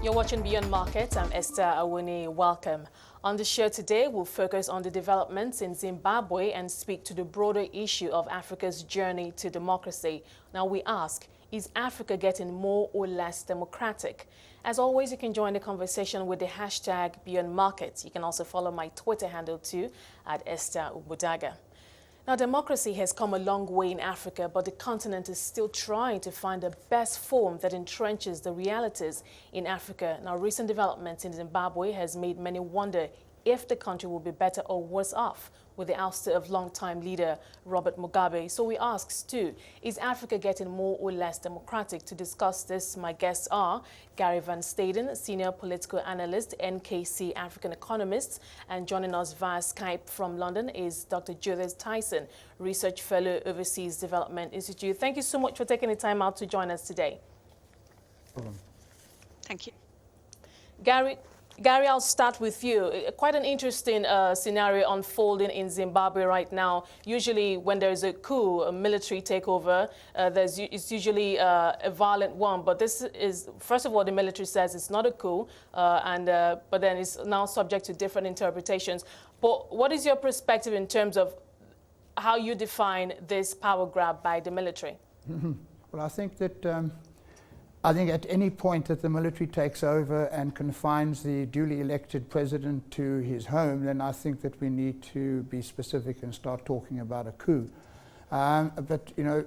You're watching Beyond Markets. I'm Esther Awuni. Welcome. On the show today, we'll focus on the developments in Zimbabwe and speak to the broader issue of Africa's journey to democracy. Now we ask, is Africa getting more or less democratic? As always, you can join the conversation with the hashtag Beyond Markets. You can also follow my Twitter handle too, at Esther Ubudaga. Now, democracy has come a long way in Africa, but the continent is still trying to find the best form that entrenches the realities in Africa. Now, recent developments in Zimbabwe has made many wonder if the country will be better or worse off with the ouster of longtime leader Robert Mugabe. So we ask, Stu, is Africa getting more or less democratic? To discuss this, my guests are Gary Van Staden, Senior Political Analyst, NKC African Economist, and joining us via Skype from London is Dr. Judith Tyson, Research Fellow, Overseas Development Institute. Thank you so much for taking the time out to join us today. Thank you. Gary, I'll start with you. Quite an interesting scenario unfolding in Zimbabwe right now. Usually when there's a coup, a military takeover, it's usually a violent one. But this is, first of all, the military says it's not a coup, but then it's now subject to different interpretations. But what is your perspective in terms of how you define this power grab by the military? Well, I think that at any point that the military takes over and confines the duly elected president to his home, then I think that we need to be specific and start talking about a coup. But, you know,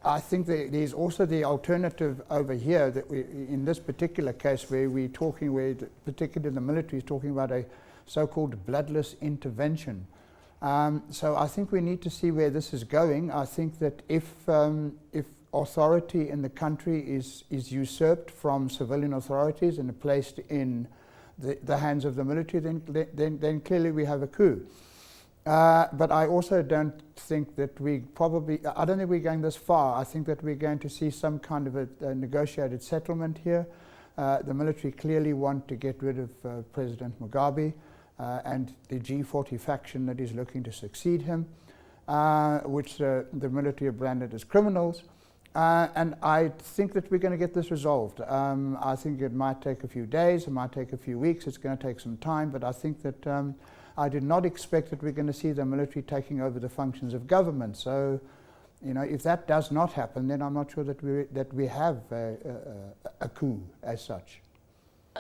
I think there's also the alternative over here that in this particular case where particularly the military is talking about a so-called bloodless intervention. So I think we need to see where this is going. I think that if authority in the country is usurped from civilian authorities and placed in the hands of the military, then clearly we have a coup. But I also don't think that I don't think we're going this far. I think that we're going to see some kind of a negotiated settlement here. The military clearly want to get rid of President Mugabe and the G40 faction that is looking to succeed him, which the military have branded as criminals. And I think that we're going to get this resolved. I think it might take a few days, it might take a few weeks, it's going to take some time, but I think that I did not expect that we're going to see the military taking over the functions of government. So, you know, if that does not happen, then I'm not sure that we have a coup as such.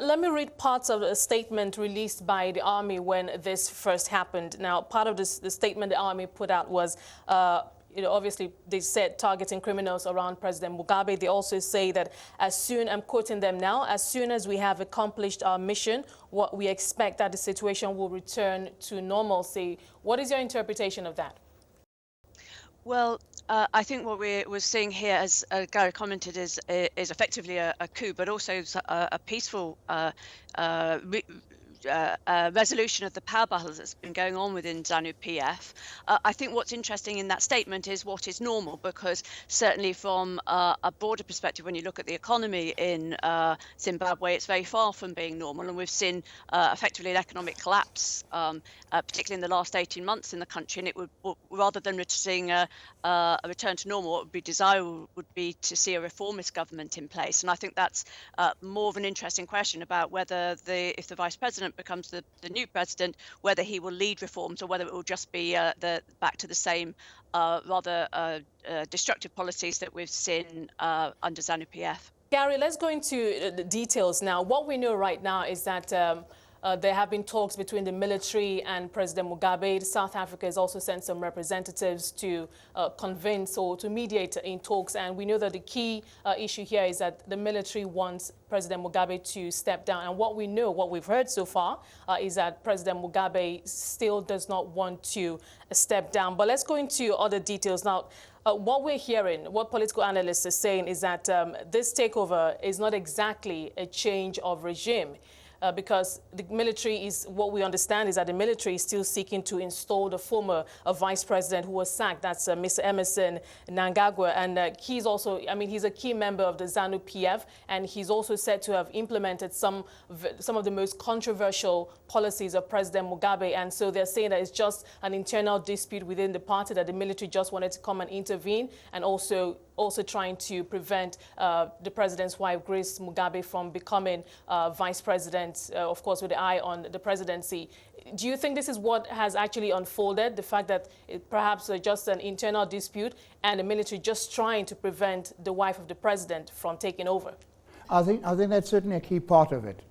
Let me read parts of a statement released by the army when this first happened. Now, part of the statement the army put out was, obviously they said targeting criminals around President Mugabe. They also say that I'm quoting them now, as soon as we have accomplished our mission, what we expect that the situation will return to normalcy. What is your interpretation of that? Well, I think what we're seeing here, as Gary commented, is effectively a coup, but also a peaceful resolution of the power battles that's been going on within ZANU-PF. I think what's interesting in that statement is what is normal, because certainly from a broader perspective, when you look at the economy in Zimbabwe, it's very far from being normal, and we've seen effectively an economic collapse, particularly in the last 18 months in the country. And it would, rather than seeing a return to normal, what would be desirable would be to see a reformist government in place. And I think that's more of an interesting question about whether if the vice president becomes the new president, whether he will lead reforms or whether it will just be back to the same rather destructive policies that we've seen under ZANU-PF. Gary, let's go into the details now. What we know right now is that there have been talks between the military and President Mugabe. South Africa has also sent some representatives to convince or to mediate in talks. And we know that the key issue here is that the military wants President Mugabe to step down. And what we've heard so far is that President Mugabe still does not want to step down. But let's go into other details now. What we're hearing, what political analysts are saying is that this takeover is not exactly a change of regime. because the military is, what we understand is that the military is still seeking to install the former vice president who was sacked. That's Mr. Emmerson Mnangagwa. And he's also, I mean, he's a key member of the ZANU-PF, and he's also said to have implemented some of the most controversial policies of President Mugabe. And so they're saying that it's just an internal dispute within the party, that the military just wanted to come and intervene, and also trying to prevent the president's wife, Grace Mugabe, from becoming vice president, of course, with the eye on the presidency. Do you think this is what has actually unfolded, the fact that it perhaps just an internal dispute and the military just trying to prevent the wife of the president from taking over? I think that's certainly a key part of it.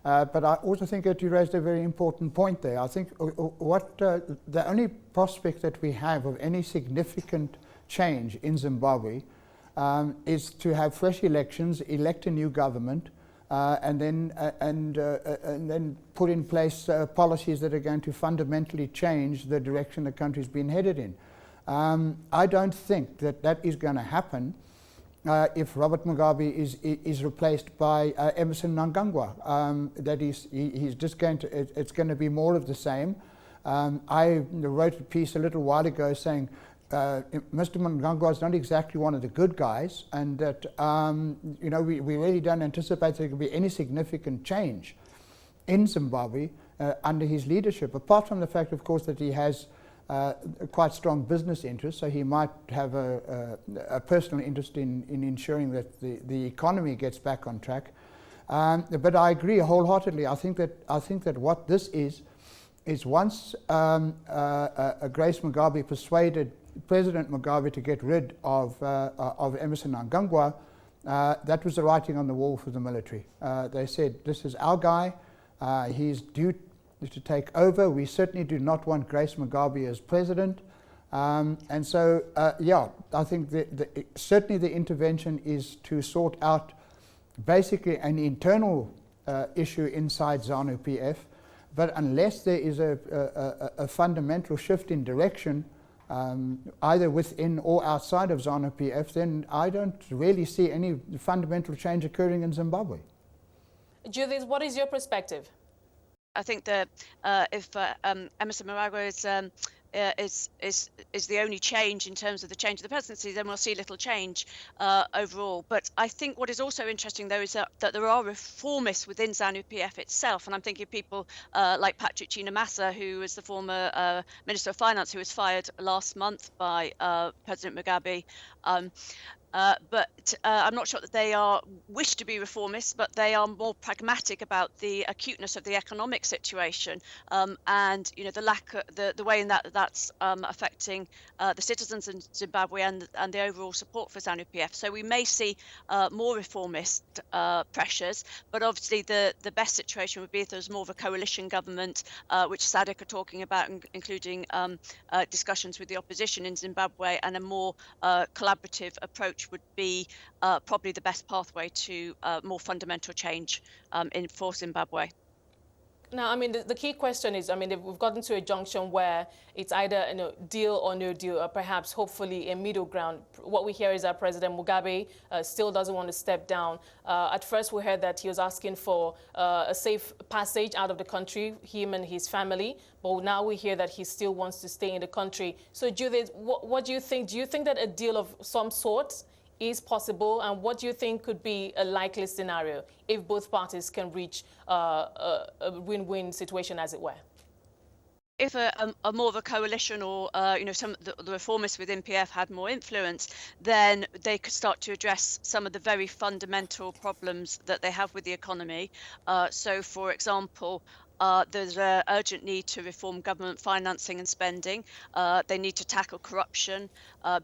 But I also think that you raised a very important point there. I think the only prospect that we have of any significant change in Zimbabwe is to have fresh elections, elect a new government, and then put in place policies that are going to fundamentally change the direction the country's been headed in. I don't think that is going to happen if Robert Mugabe is replaced by Emmerson Mnangagwa. That he's just going to, it's going to be more of the same. I wrote a piece a little while ago saying Mr. Mnangagwa is not exactly one of the good guys, and that we really don't anticipate there could be any significant change in Zimbabwe under his leadership, apart from the fact, of course, that he has quite strong business interests, so he might have a personal interest in ensuring that the economy gets back on track. But I agree wholeheartedly. I think that what this is once Grace Mugabe persuaded President Mugabe to get rid of Emmerson Mnangagwa, that was the writing on the wall for the military. They said, this is our guy, he's due to take over. We certainly do not want Grace Mugabe as president. And so, I think certainly the intervention is to sort out basically an internal issue inside ZANU-PF, but unless there is a fundamental shift in direction, either within or outside of ZANU-PF, then I don't really see any fundamental change occurring in Zimbabwe. Judith, what is your perspective? I think that if Emmerson Mnangagwa is the only change in terms of the change of the presidency, then we'll see little change overall. But I think what is also interesting, though, is that there are reformists within ZANU-PF itself. And I'm thinking of people like Patrick Chinamasa, who was the former Minister of Finance, who was fired last month by President Mugabe. But I'm not sure that they wish to be reformists, but they are more pragmatic about the acuteness of the economic situation, and the way in that's affecting the citizens in Zimbabwe and the overall support for ZANU-PF. So we may see more reformist pressures, but obviously the best situation would be if there's more of a coalition government, which SADC are talking about, including discussions with the opposition in Zimbabwe, and a more collaborative approach would be probably the best pathway to more fundamental change for Zimbabwe. Now, I mean, the key question is, I mean, we've gotten to a junction where it's either deal or no deal, or perhaps hopefully a middle ground. What we hear is that President Mugabe still doesn't want to step down. At first, we heard that he was asking for a safe passage out of the country, him and his family. But now we hear that he still wants to stay in the country. So, Judith, what do you think? Do you think that a deal of some sort is possible, and what do you think could be a likely scenario if both parties can reach a win-win situation, as it were? If a more of a coalition, or some of the reformists within PF had more influence, then they could start to address some of the very fundamental problems that they have with the economy. So, for example, there's an urgent need to reform government financing and spending. They need to tackle corruption.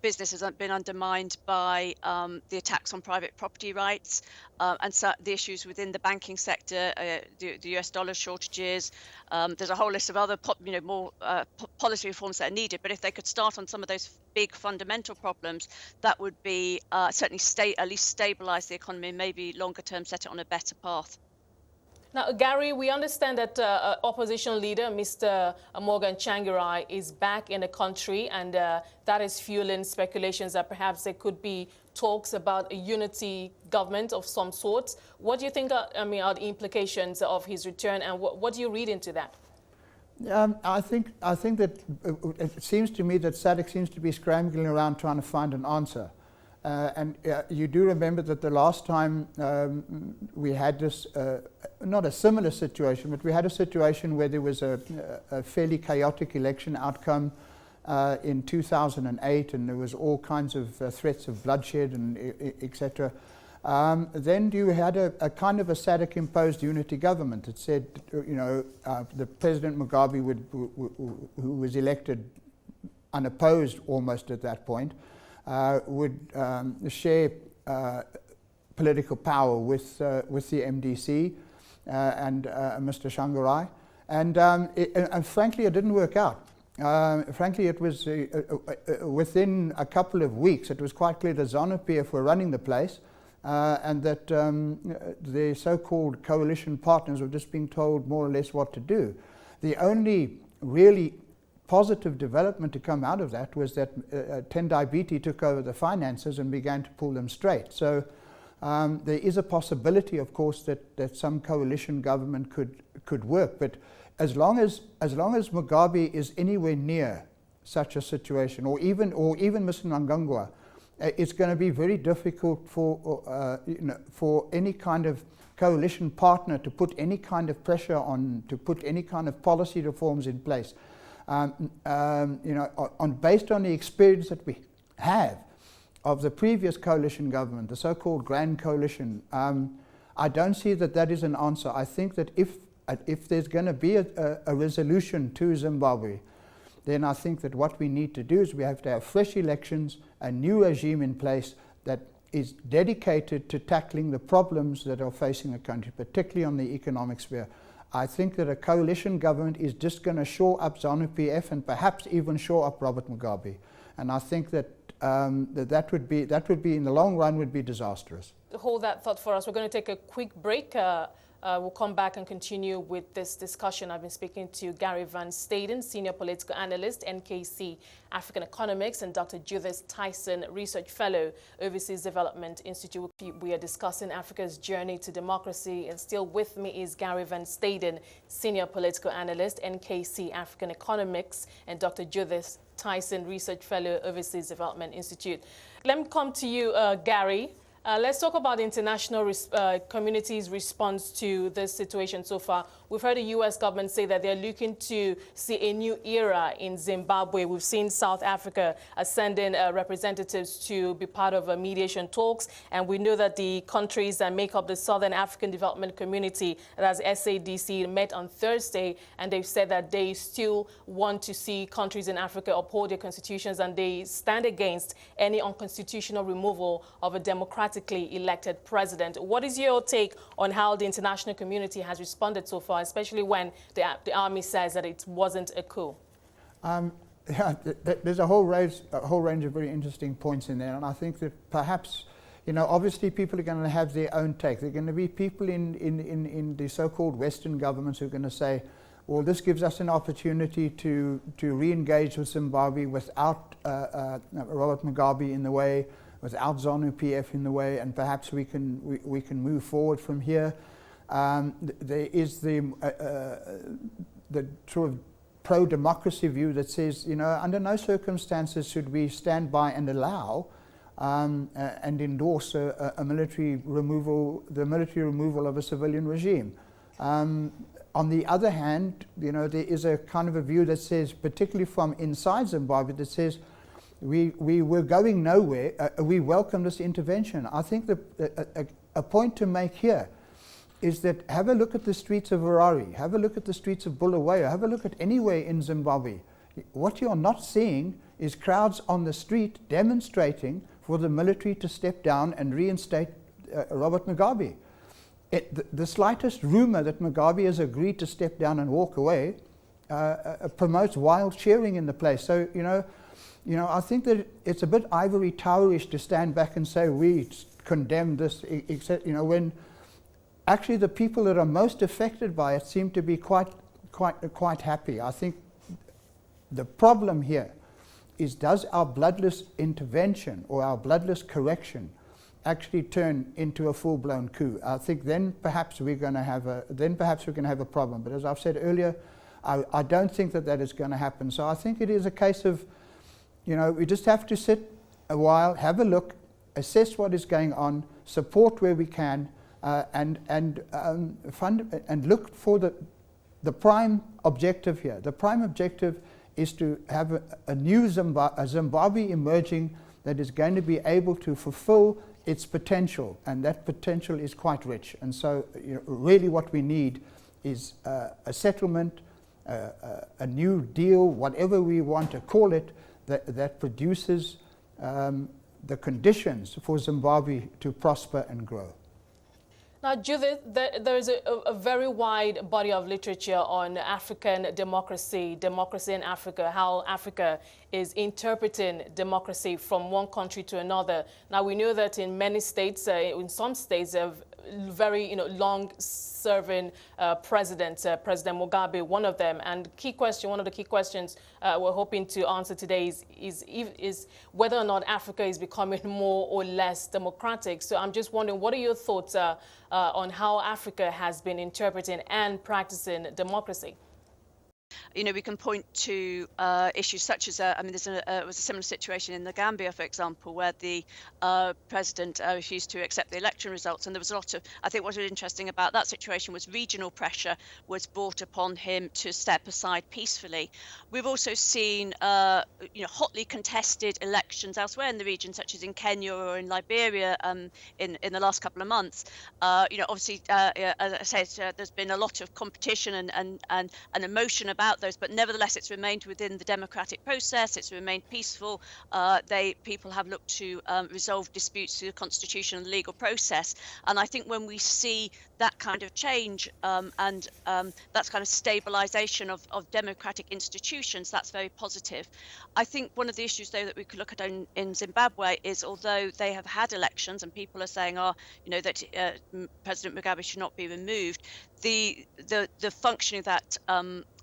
Business has been undermined by the attacks on private property rights, and so the issues within the banking sector, the US dollar shortages. There's a whole list of other more policy reforms that are needed. But if they could start on some of those big fundamental problems, that would be certainly at least stabilize the economy, and maybe longer term set it on a better path. Now, Gary, we understand that opposition leader Mr. Morgan Tsvangirai is back in the country, and that is fueling speculations that perhaps there could be talks about a unity government of some sort. What do you think are the implications of his return, and what do you read into that? I think that it seems to me that SADC seems to be scrambling around trying to find an answer. And you do remember that the last time we had this, not a similar situation, but we had a situation where there was a fairly chaotic election outcome in 2008, and there was all kinds of threats of bloodshed and etc. Then you had a kind of a SADC-imposed unity government that said, the President Mugabe who was elected unopposed almost at that point, would share political power with the MDC and Mr. Tsvangirai, and frankly, it didn't work out. Frankly, it was within a couple of weeks, it was quite clear that ZANU-PF were running the place, and that the so-called coalition partners were just being told more or less what to do. The only really positive development to come out of that was that Tendai Biti took over the finances and began to pull them straight. So there is a possibility, of course, that some coalition government could work. But as long as Mugabe is anywhere near such a situation, or even Mr. Mnangagwa, it's going to be very difficult for any kind of coalition partner to put any kind of pressure on, to put any kind of policy reforms in place. Based on the experience that we have of the previous coalition government, the so-called Grand Coalition, I don't see that is an answer. I think that if there's going to be a resolution to Zimbabwe, then I think that what we need to do is we have to have fresh elections, a new regime in place that is dedicated to tackling the problems that are facing the country, particularly on the economic sphere. I think that a coalition government is just going to shore up ZANU-PF and perhaps even shore up Robert Mugabe. And I think that that would be in the long run would be disastrous. Hold that thought for us. We're going to take a quick break. We'll come back and continue with this discussion. I've been speaking to Gary Van Staden, Senior Political Analyst, NKC African Economics, and Dr. Judith Tyson, Research Fellow, Overseas Development Institute. We are discussing Africa's journey to democracy, and still with me is Gary Van Staden, Senior Political Analyst, NKC African Economics, and Dr. Judith Tyson, Research Fellow, Overseas Development Institute. Let me come to you, Gary. Let's talk about the international community's response to this situation so far. We've heard the U.S. government say that they're looking to see a new era in Zimbabwe. We've seen South Africa sending representatives to be part of mediation talks. And we know that the countries that make up the Southern African Development Community, that's SADC, met on Thursday. And they've said that they still want to see countries in Africa uphold their constitutions, and they stand against any unconstitutional removal of a democratically elected president. What is your take on how the international community has responded so far, especially when the army says that it wasn't a coup? Yeah, there's a whole range of very interesting points in there, and I think that perhaps, obviously people are going to have their own take. There are going to be people in the so-called Western governments who are going to say, well, this gives us an opportunity to re-engage with Zimbabwe without Robert Mugabe in the way, without ZANU-PF in the way, and perhaps we can move forward from here. There is the sort of pro-democracy view that says, under no circumstances should we stand by and allow and endorse the military removal of a civilian regime. On the other hand, there is a kind of a view that says, particularly from inside Zimbabwe, that says we were going nowhere. We welcome this intervention. I think a point to make here is that have a look at the streets of Harare, have a look at the streets of Bulawayo, have a look at anywhere in Zimbabwe. What you're not seeing is crowds on the street demonstrating for the military to step down and reinstate Robert Mugabe. The slightest rumor that Mugabe has agreed to step down and walk away promotes wild cheering in the place. So, I think that it's a bit ivory towerish to stand back and say we condemn this, except, when actually the people that are most affected by it seem to be quite happy. I think the problem here is, does our bloodless intervention or our bloodless correction actually turn into a full-blown coup? I think then perhaps we're going to have a problem. But as I've said earlier, I don't think that is going to happen. So I think it is a case of, we just have to sit a while, have a look, assess what is going on, support where we can, and fund and look for the prime objective here. The prime objective is to have a new Zimbabwe emerging that is going to be able to fulfill its potential, and that potential is quite rich. And so really what we need is a settlement, a new deal, whatever we want to call it, that produces the conditions for Zimbabwe to prosper and grow. Now, Judith, there is a very wide body of literature on African democracy in Africa, how Africa is interpreting democracy from one country to another. Now, we know that in many states, in some states, very long-serving president, President Mugabe, one of them. And one of the key questions we're hoping to answer today is whether or not Africa is becoming more or less democratic. So I'm just wondering, what are your thoughts on how Africa has been interpreting and practicing democracy? We can point to issues such as, it was a similar situation in the Gambia, for example, where the president refused to accept the election results. And there was a lot of, I think what was interesting about that situation was regional pressure was brought upon him to step aside peacefully. We've also seen, hotly contested elections elsewhere in the region, such as in Kenya or in Liberia in the last couple of months. Obviously, as I said, there's been a lot of competition and emotion about those, but nevertheless it's remained within the democratic process, it's remained peaceful. People have looked to resolve disputes through the constitution and the legal process, and I think when we see that kind of change and that kind of stabilization of democratic institutions, that's very positive. I think one of the issues though that we could look at in Zimbabwe is, although they have had elections and people are saying that President Mugabe should not be removed, the functioning of that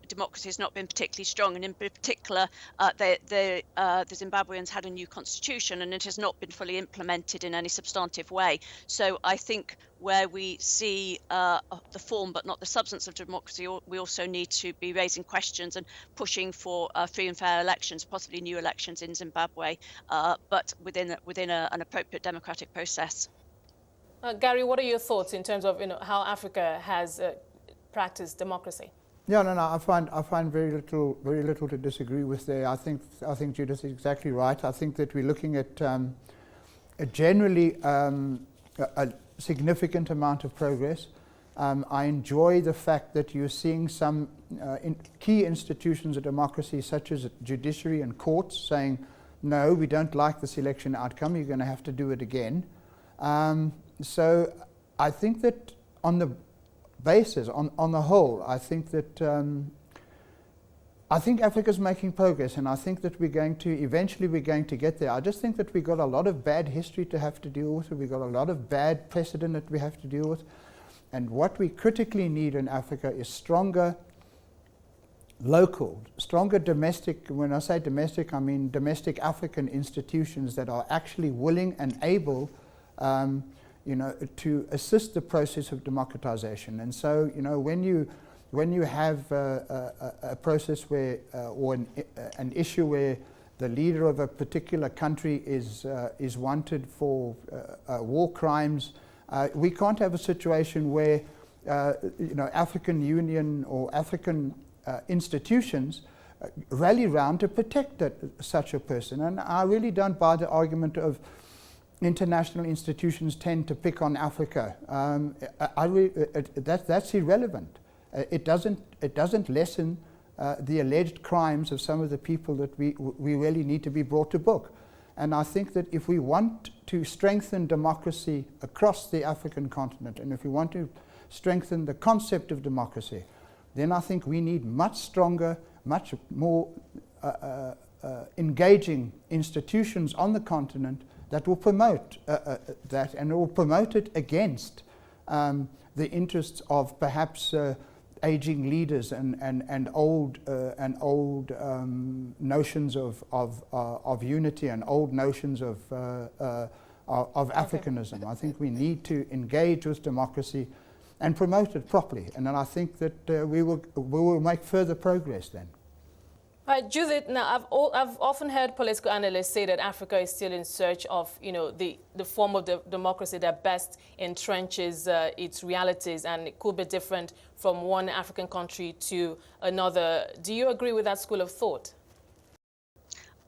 democracy has not been particularly strong, and in particular the Zimbabweans had a new constitution and it has not been fully implemented in any substantive way. So I think where we see the form but not the substance of democracy, we also need to be raising questions and pushing for free and fair elections, possibly new elections in Zimbabwe, but within an appropriate democratic process. Gary, what are your thoughts in terms of how Africa has practiced democracy? Yeah, no, I find very little to disagree with there. I think Judith is exactly right. I think that we're looking at generally a significant amount of progress. I enjoy the fact that you're seeing some key institutions of democracy, such as judiciary and courts, saying, no, we don't like this election outcome, you're going to have to do it again. So I think that on the basis, on the whole, I think that Africa's making progress, and I think that eventually we're going to get there. I just think that we've got a lot of bad history to have to deal with, we've got a lot of bad precedent that we have to deal with, and what we critically need in Africa is stronger local, stronger domestic, when I say domestic, I mean domestic African institutions that are actually willing and able to assist the process of democratization. And so, when you have a process where, or an issue where the leader of a particular country is wanted for war crimes, we can't have a situation where, African Union or African institutions rally round to protect such a person. And I really don't buy the argument of international institutions tend to pick on Africa. That's irrelevant. It doesn't lessen the alleged crimes of some of the people that we really need to be brought to book. And I think that if we want to strengthen democracy across the African continent, and if we want to strengthen the concept of democracy, then I think we need much stronger, much more engaging institutions on the continent that will promote that, and it will promote it against the interests of perhaps aging leaders and old notions of unity and old notions of Africanism. I think we need to engage with democracy and promote it properly, and then I think that we will make further progress then. Judith, now I've often heard political analysts say that Africa is still in search of, the form of democracy that best entrenches its realities, and it could be different from one African country to another. Do you agree with that school of thought?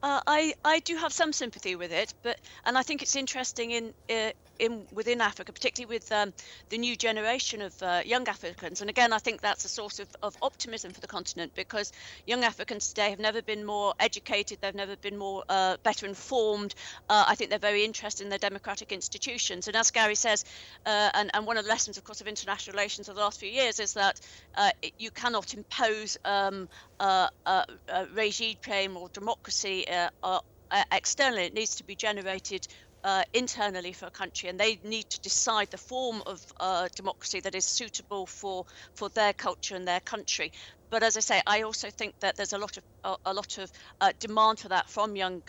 I do have some sympathy with it, and I think it's interesting within Africa, particularly with the new generation of young Africans. And again, I think that's a source of optimism for the continent, because young Africans today have never been more educated, they've never been more better informed. I think they're very interested in their democratic institutions. And as Gary says, and one of the lessons, of course, of international relations of the last few years is that you cannot impose regime change or democracy externally. It needs to be generated internally for a country, and they need to decide the form of democracy that is suitable for their culture and their country. But as I say, I also think that there's a lot of demand for that from young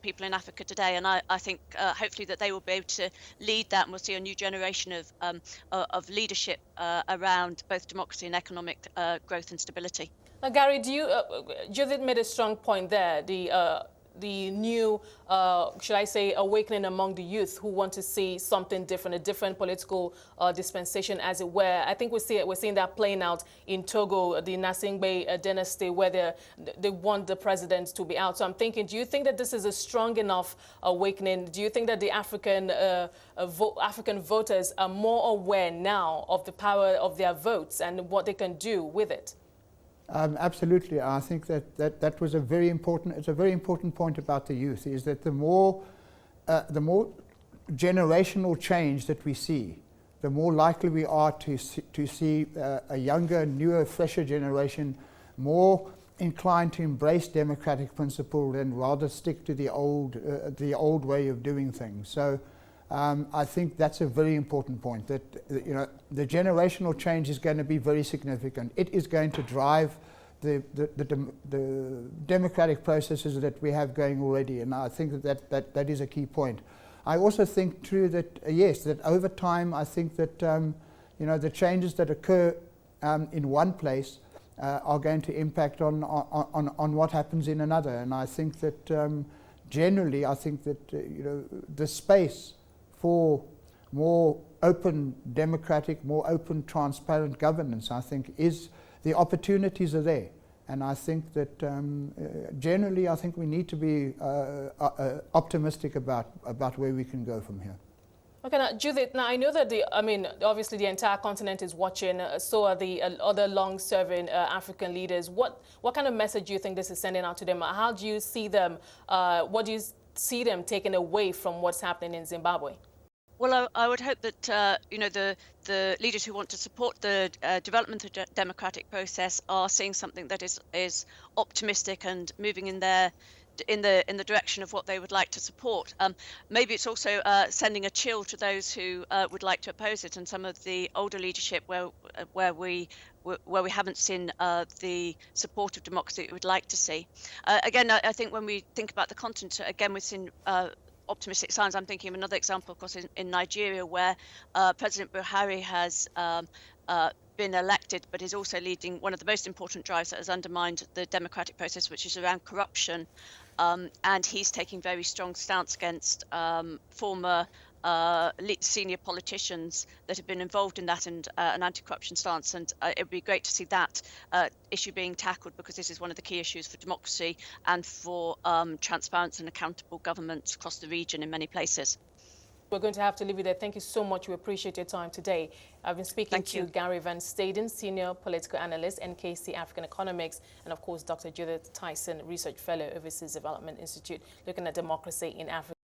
people in Africa today, and I think hopefully that they will be able to lead that, and we'll see a new generation of leadership around both democracy and economic growth and stability. Now, Gary, Judith made a strong point there, the new, should I say, awakening among the youth who want to see something different, a different political dispensation, as it were. I think we're seeing that playing out in Togo, the Nasingbe dynasty, where they want the president to be out. So I'm thinking, do you think that this is a strong enough awakening? Do you think that the African voters are more aware now of the power of their votes and what they can do with it? Absolutely. I think that was a very important point about the youth, is that the more generational change that we see, the more likely we are to see a younger, newer, fresher generation more inclined to embrace democratic principle and rather stick to the old way of doing things. So I think that's a very important point, that the generational change is going to be very significant. It is going to drive the democratic processes that we have going already, and I think that is a key point. I also think too that yes, that over time I think that the changes that occur in one place are going to impact on what happens in another, and I think that generally I think that the space for more open democratic, more open transparent governance, I think the opportunities are there, and I think that generally I think we need to be optimistic about where we can go from here. Okay, now Judith, now I know that obviously the entire continent is watching, so are the other long-serving African leaders. What kind of message do you think this is sending out to them? How do you see them, what do you see them taking away from what's happening in Zimbabwe? Well, I would hope that the leaders who want to support the development of the democratic process are seeing something that is optimistic and moving in the direction of what they would like to support. Maybe it's also sending a chill to those who would like to oppose it, and some of the older leadership where we haven't seen the support of democracy that we would like to see. Again, I think when we think about the continent, again we've seen optimistic signs. I'm thinking of another example, of course, in Nigeria, where President Buhari has been elected, but is also leading one of the most important drives that has undermined the democratic process, which is around corruption. And he's taking very strong stance against former senior politicians that have been involved in that, and an anti-corruption stance. And it would be great to see that issue being tackled, because this is one of the key issues for democracy and for transparent and accountable governments across the region in many places. We're going to have to leave it there. Thank you so much. We appreciate your time today. I've been speaking to Gary Van Staden, Senior Political Analyst, NKC African Economics, and of course, Dr. Judith Tyson, Research Fellow, Overseas Development Institute, looking at democracy in Africa.